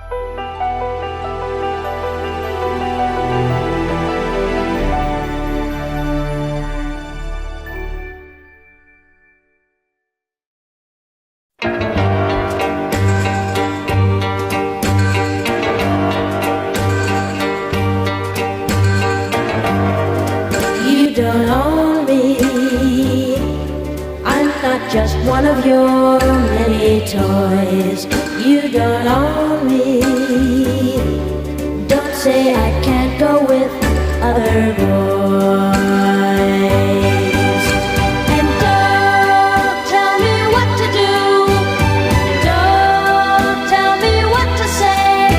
You don't own me. I'm not just one of your many toys. You don't own me. Don't say I can't go with other boys. And don't tell me what to do. Don't tell me what to say.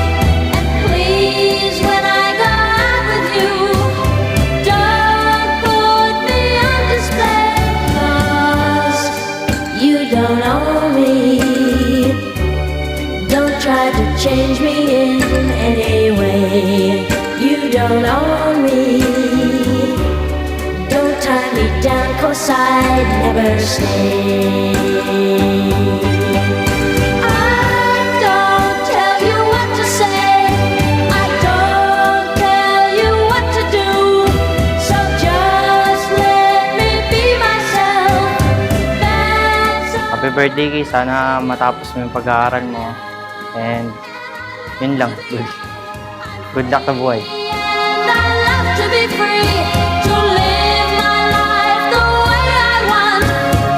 And please, when I go out with you, don't put me on display. 'Cause you don't own me. Don't try to change me in any way. You don't own me. Don't tie me down, 'cause I'd never stay. I don't tell you what to say. I don't tell you what to do. So just let me be myself. That's all. Happy birthday, Kay. Sana matapos mo yung pag-aaral mo. And yun lang. Good luck sa buhay. And I love to be free, to live my life the way I want,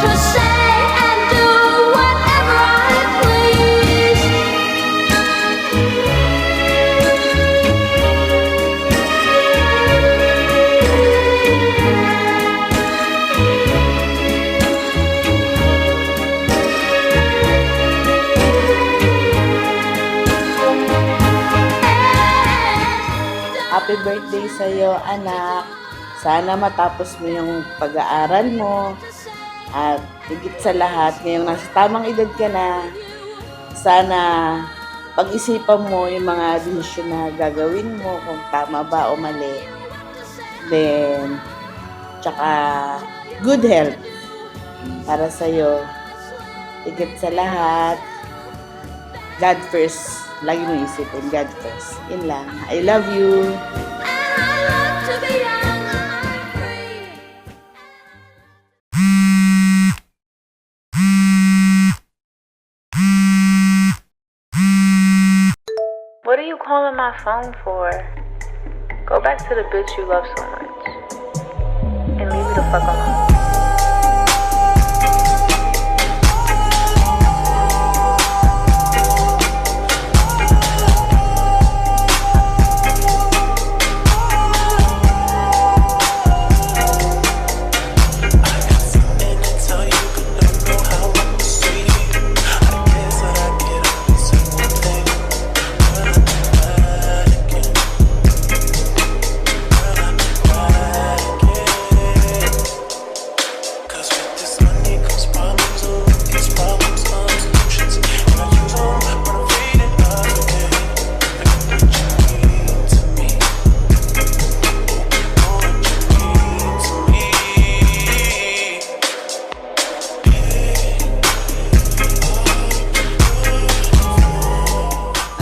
to say and do whatever I please. Happy birthday sa'yo, anak. Sana matapos mo yung pag-aaral mo. At higit sa lahat, ngayong nasa tamang edad ka na, sana pag-isipan mo yung mga desisyon na gagawin mo, kung tama ba o mali. Then, tsaka good health para sa'yo. Higit sa lahat, God first. Lagi mo isipin, God first. Yun lang. I love you. And I love to be young and free. What are you calling my phone for? Go back to the bitch you love so much. And leave me the fuck alone.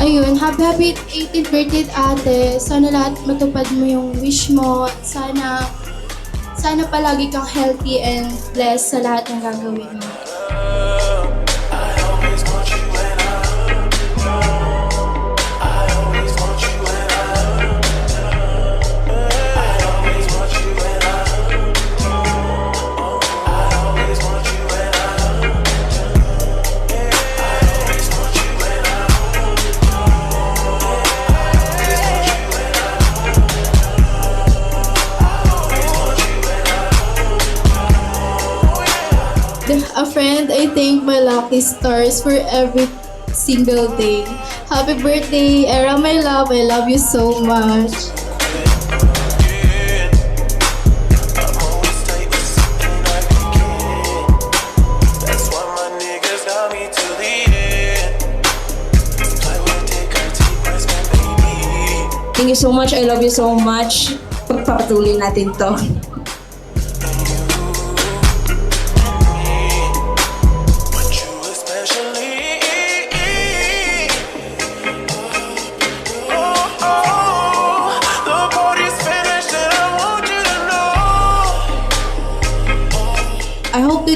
Ayun, happy 18th birthday ate. Sana lahat matupad mo yung wish mo. Sana palagi kang healthy and blessed sa lahat ng gagawin mo. A friend, I thank my lucky stars for every single day. Happy birthday, Era, my love. I love you so much. Thank you so much. I love you so much. Pagpapatuloy natin to.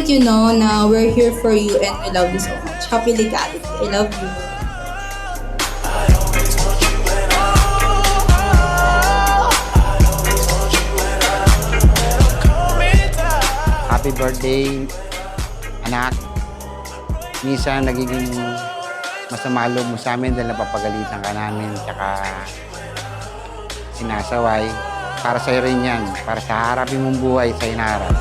let you know na we're here for you and we love you so much. Happy Legality. I love you. Happy birthday, anak. Minsan nagiging masama loob mo sa amin dahil napapagalitan ka namin tsaka sinasaway. Para sa'yo rin yan. Para sa harapin mong buhay sa inaharap.